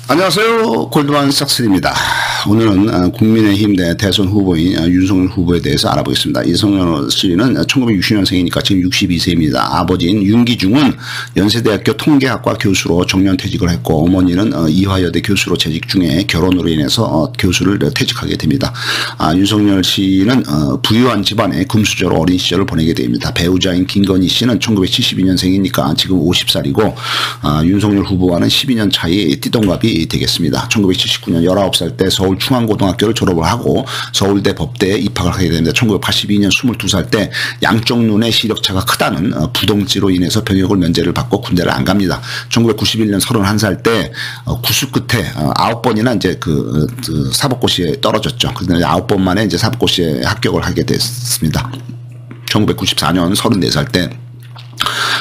안녕하세요. 골드만삭스입니다. 오늘은 국민의힘 대선 후보인 윤석열 후보에 대해서 알아보겠습니다. 윤석열 씨는 1960년생이니까 지금 62세입니다. 아버지인 윤기중은 연세대학교 통계학과 교수로 정년퇴직을 했고, 어머니는 이화여대 교수로 재직 중에 결혼으로 인해서 교수를 퇴직하게 됩니다. 윤석열 씨는 부유한 집안에 금수저로 어린 시절을 보내게 됩니다. 배우자인 김건희 씨는 1972년생이니까 지금 50살이고 윤석열 후보와는 12년 차이 띠동갑이 되겠습니다. 1979년 19살 때 서울중앙고등학교를 졸업을 하고 서울대 법대에 입학을 하게 됩니다. 1982년 22살 때 양쪽 눈의 시력차가 크다는 부동지로 인해서 병역을 면제를 받고 군대를 안 갑니다. 1991년 31살 때 구수 끝에 9번이나 이제 그 사법고시에 떨어졌죠. 그래서 9번 만에 이제 사법고시에 합격을 하게 됐습니다. 1994년 34살 때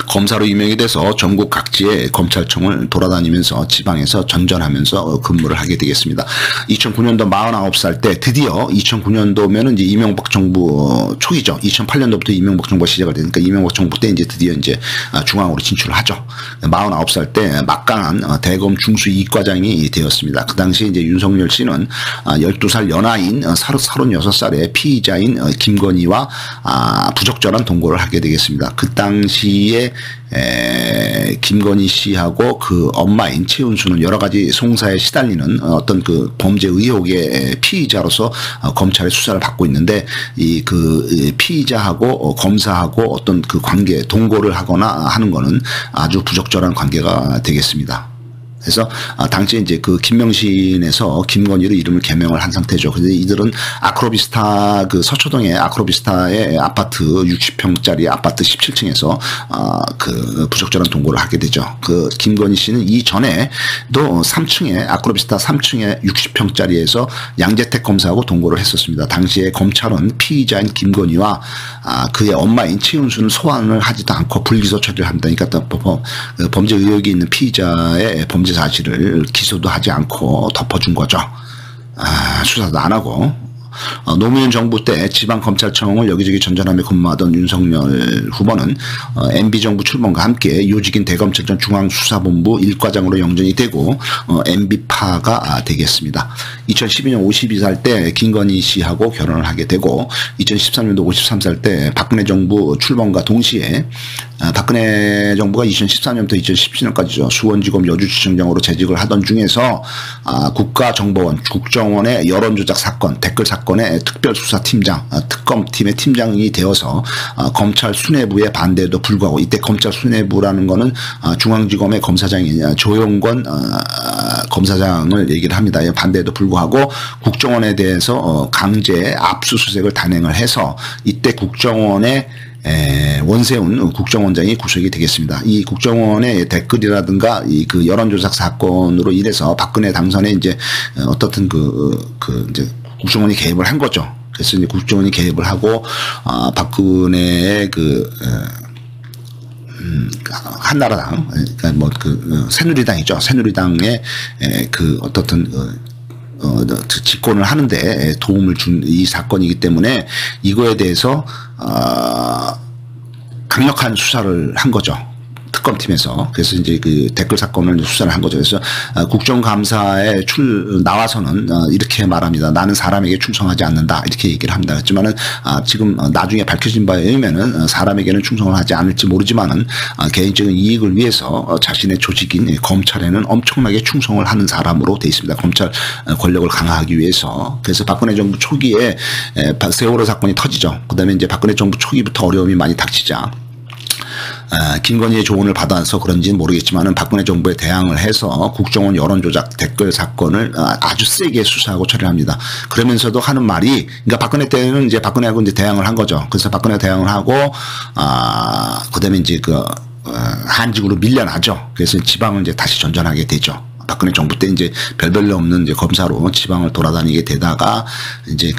검사로 임명이 돼서 전국 각지의 검찰청을 돌아다니면서 지방에서 전전하면서 근무를 하게 되겠습니다. 2009년도 49살 때 드디어 2009년도면은 이제 이명박 정부 초기죠. 2008년도부터 이명박 정부가 시작을 되니까 이명박 정부 때 이제 드디어 이제 중앙으로 진출을 하죠. 49살 때 막강한 대검 중수 이과장이 되었습니다. 그 당시 이제 윤석열 씨는 12살 연하인 36살의 피의자인 김건희와 부적절한 동거를 하게 되겠습니다. 그 당시에 김건희 씨하고 그 엄마인 최은수는 여러 가지 송사에 시달리는 어떤 그 범죄 의혹의 피의자로서 검찰의 수사를 받고 있는데, 이 그 피의자하고 검사하고 어떤 그 관계 동거를 하거나 하는 거는 아주 부적절한 관계가 되겠습니다. 그래서 당시에 이제 그 김명신에서 김건희로 이름을 개명을 한 상태죠. 그래서 이들은 아크로비스타 그 서초동의 아크로비스타의 아파트 60평짜리 아파트 17층에서 그 부적절한 동거를 하게 되죠. 그 김건희 씨는 이전에도 3층에 아크로비스타 3층에 60평짜리에서 양재택 검사하고 동거를 했었습니다. 당시에 검찰은 피의자인 김건희와 그의 엄마인 최은수는 소환을 하지도 않고 불기소 처리를 한다니까 범죄 의혹이 있는 피의자의 범죄 사실을 기소도 하지 않고 덮어준 거죠. 수사도 안 하고. 노무현 정부 때 지방검찰청을 여기저기 전전하며 근무하던 윤석열 후보는 MB정부 출범과 함께 요직인 대검찰청 중앙수사본부 1과장으로 영전이 되고 MB파가 되겠습니다. 2012년 52살 때 김건희 씨하고 결혼을 하게 되고, 2013년도 53살 때 박근혜 정부 출범과 동시에 박근혜 정부가 2014년부터 2017년까지죠. 수원지검 여주지청장으로 재직을 하던 중에서 국가정보원, 국정원의 여론조작 사건, 댓글 사건의 특별수사팀장, 특검팀의 팀장이 되어서 검찰 수뇌부의 반대에도 불구하고, 이때 검찰 수뇌부라는 거는 중앙지검의 검사장인 조영권 검사장을 얘기를 합니다. 반대에도 불구하고 국정원에 대해서 강제 압수수색을 단행을 해서 이때 국정원의 원세훈 국정원장이 구속이 되겠습니다. 이 국정원의 댓글이라든가 이 그 여론조작 사건으로 인해서 박근혜 당선에 이제 어떻든 이제 국정원이 개입을 한 거죠. 그래서 이제 국정원이 개입을 하고 박근혜의 한나라당, 그러니까 뭐 새누리당이죠. 새누리당의 어떻든 집권을 하는데 도움을 준 이 사건이기 때문에 이거에 대해서 강력한 수사를 한 거죠. 특검팀에서. 그래서 이제 그 댓글 사건을 수사를 한 거죠. 그래서 국정감사에 나와서는 이렇게 말합니다. 나는 사람에게 충성하지 않는다. 이렇게 얘기를 합니다. 그렇지만은 지금 나중에 밝혀진 바에 의하면은 사람에게는 충성을 하지 않을지 모르지만은 개인적인 이익을 위해서 자신의 조직인 검찰에는 엄청나게 충성을 하는 사람으로 돼 있습니다. 검찰 권력을 강화하기 위해서. 그래서 박근혜 정부 초기에 세월호 사건이 터지죠. 그다음에 이제 박근혜 정부 초기부터 어려움이 많이 닥치자 김건희의 조언을 받아서 그런지는 모르겠지만은 박근혜 정부에 대항을 해서 국정원 여론조작 댓글 사건을 아주 세게 수사하고 처리를 합니다. 그러면서도 하는 말이, 그러니까 박근혜 때는 이제 박근혜하고 이제 대항을 한 거죠. 그래서 박근혜 대항을 하고 그다음에 이제 한직으로 밀려나죠. 그래서 지방을 이제 다시 전전하게 되죠. 박근혜 정부 때 이제 별별로 없는 이제 검사로 지방을 돌아다니게 되다가 이제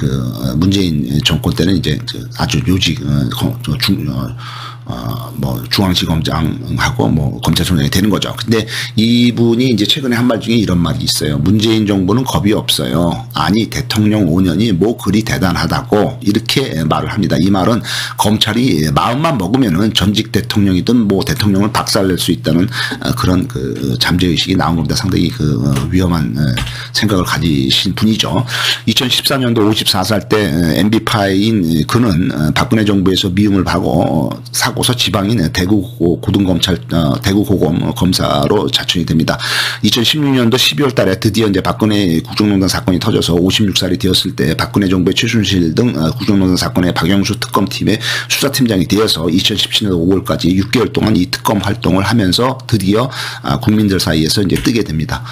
문재인 정권 때는 이제 아주 요직 뭐 중앙지검장하고 뭐 검찰총장이 되는 거죠. 근데 이분이 이제 최근에 한 말 중에 이런 말이 있어요. 문재인 정부는 겁이 없어요. 아니 대통령 5년이 뭐 그리 대단하다고 이렇게 말을 합니다. 이 말은 검찰이 마음만 먹으면은 전직 대통령이든 뭐 대통령을 박살낼 수 있다는 그런 그 잠재의식이 나온 겁니다. 상당히 그 위험한 생각을 가지신 분이죠. 2014년도 54살 때 MB파인 그는 박근혜 정부에서 미움을 받고 사고서 지방인 대구 고등검찰 대구 고검 검사로 자천이 됩니다. 2016년도 12월 달에 드디어 이제 박근혜 국정농단 사건이 터져서 56살이 되었을 때 박근혜 정부의 최순실 등 국정농단 사건의 박영수 특검팀의 수사팀장이 되어서 2017년도 5월까지 6개월 동안 이 특검 활동을 하면서 드디어 국민들 사이에서 이제 뜨게 됩니다.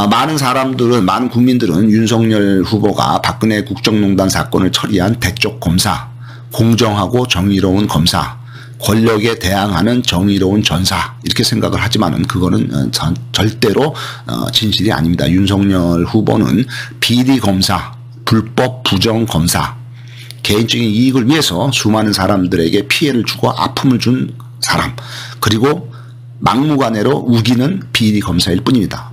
많은 국민들은 윤석열 후보가 박근혜 국정농단 사건을 처리한 대쪽 검사, 공정하고 정의로운 검사, 권력에 대항하는 정의로운 전사 이렇게 생각을 하지만은 그거는 절대로 진실이 아닙니다. 윤석열 후보는 비리 검사, 불법 부정 검사, 개인적인 이익을 위해서 수많은 사람들에게 피해를 주고 아픔을 준 사람, 그리고 막무가내로 우기는 비리 검사일 뿐입니다.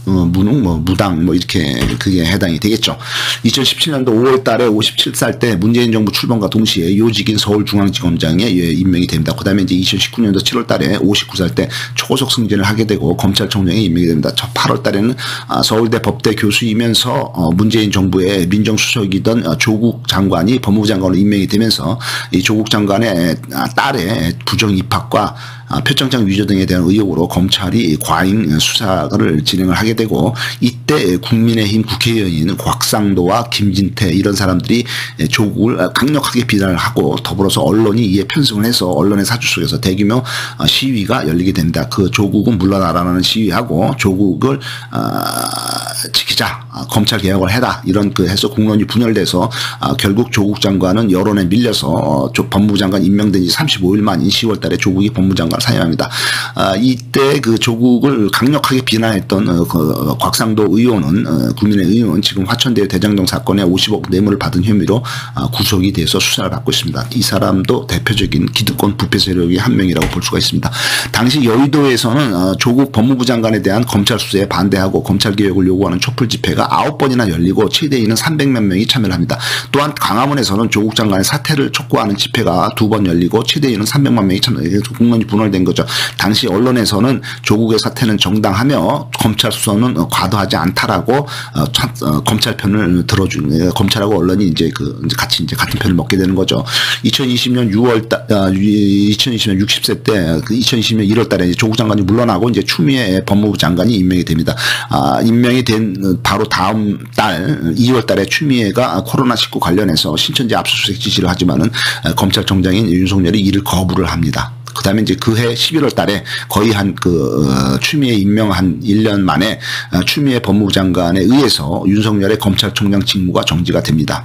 무능, 무당, 이렇게 그게 해당이 되겠죠. 2017년도 5월 달에 57살 때 문재인 정부 출범과 동시에 요직인 서울중앙지검장에 임명이 됩니다. 그 다음에 이제 2019년도 7월 달에 59살 때 초고속 승진을 하게 되고 검찰총장에 임명이 됩니다. 8월 달에는 서울대 법대 교수이면서 문재인 정부의 민정수석이던 조국 장관이 법무부 장관으로 임명이 되면서 이 조국 장관의 딸의 부정 입학과 표창장 위조 등에 대한 의혹으로 검찰이 과잉 수사를 진행을 하게 되고, 이때 국민의힘 국회의원인 곽상도와 김진태 이런 사람들이 조국을 강력하게 비난을 하고, 더불어서 언론이 이에 편승을 해서 언론의 사주 속에서 대규모 시위가 열리게 됩니다. 그 조국은 물러나라는 시위하고 조국을 지키자, 검찰 개혁을 해라, 이런 해서 공론이 분열돼서 결국 조국 장관은 여론에 밀려서 법무부 장관 임명된 지 35일 만인 10월 달에 조국이 법무부 장관을 사임합니다. 이때 그 조국을 강력하게 비난했던 그 곽상도 의원은, 국민의 의원은 지금 화천대유 대장동 사건에 50억 뇌물을 받은 혐의로 구속이 돼서 수사를 받고 있습니다. 이 사람도 대표적인 기득권 부패 세력의 한 명이라고 볼 수가 있습니다. 당시 여의도에서는 조국 법무부 장관에 대한 검찰 수사에 반대하고 검찰 개혁을 요구하는 촛불 집회가 9번이나 열리고 최대인은 300몇 명이 참여를 합니다. 또한 광화문에서는 조국 장관의 사퇴를 촉구하는 집회가 2번 열리고 최대인은 300만 명이 참여해서 공론이 분열된 거죠. 당시 언론에서는 조국의 사퇴는 정당하며 검찰 수사는 과도하지 않다라고 검찰 편을 들어준, 검찰하고 언론이 이제 같이 같은 편을 먹게 되는 거죠. 2020년 60세 때 2020년 1월 달에 조국 장관이 물러나고 이제 추미애 법무부 장관이 임명이 됩니다. 임명이 된 바로 다음 달 2월 달에 추미애가 코로나19 관련해서 신천지 압수수색 지시를 하지만은 검찰총장인 윤석열이 이를 거부를 합니다. 그 다음에 이제 그해 11월 달에 거의 추미애 임명 한 1년 만에 추미애 법무부 장관에 의해서 윤석열의 검찰총장 직무가 정지가 됩니다.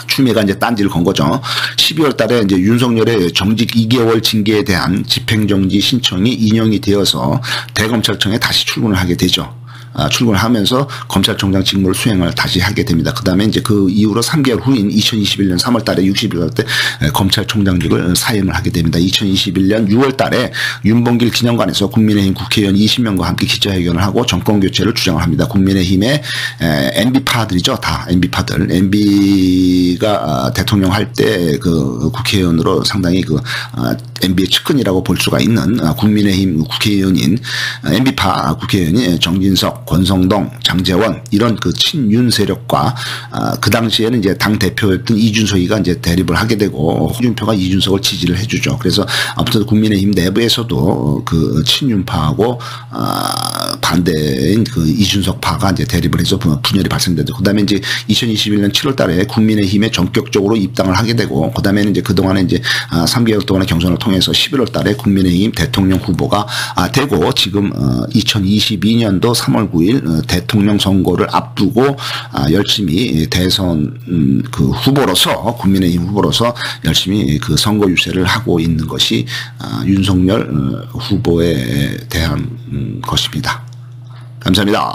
추미애가 이제 딴지를 건 거죠. 12월 달에 이제 윤석열의 정직 2개월 징계에 대한 집행정지 신청이 인용이 되어서 대검찰청에 다시 출근을 하게 되죠. 출근을 하면서 검찰총장 직무를 수행을 다시 하게 됩니다. 그 다음에 이제 그 이후로 3개월 후인 2021년 3월 달에 60일 때 검찰총장직을 사임을 하게 됩니다. 2021년 6월 달에 윤봉길 기념관에서 국민의힘 국회의원 20명과 함께 기자회견을 하고 정권교체를 주장을 합니다. 국민의힘의 MB파들이죠. 다 MB파들. MB가 대통령 할 때 그 국회의원으로 상당히 MB의 측근이라고 볼 수가 있는 국민의힘 국회의원인 MB파 국회의원이 정진석, 권성동, 장제원 이런 친윤 세력과 그 당시에는 이제 당 대표였던 이준석이가 이제 대립을 하게 되고 홍준표가 이준석을 지지를 해주죠. 그래서 아무튼 국민의힘 내부에서도 친윤파하고 반대인 이준석파가 이제 대립을 해서 분열이 발생되죠. 그다음에 이제 2021년 7월달에 국민의힘에 전격적으로 입당을 하게 되고 그다음에는 이제 그동안에 이제 3개월 동안의 경선을 통해서 11월달에 국민의힘 대통령 후보가 되고 지금 2022년도 3월 9일 대통령 선거를 앞두고 열심히 대선 후보로서 국민의힘 후보로서 열심히 선거 유세를 하고 있는 것이 윤석열 후보에 대한 것입니다. 감사합니다.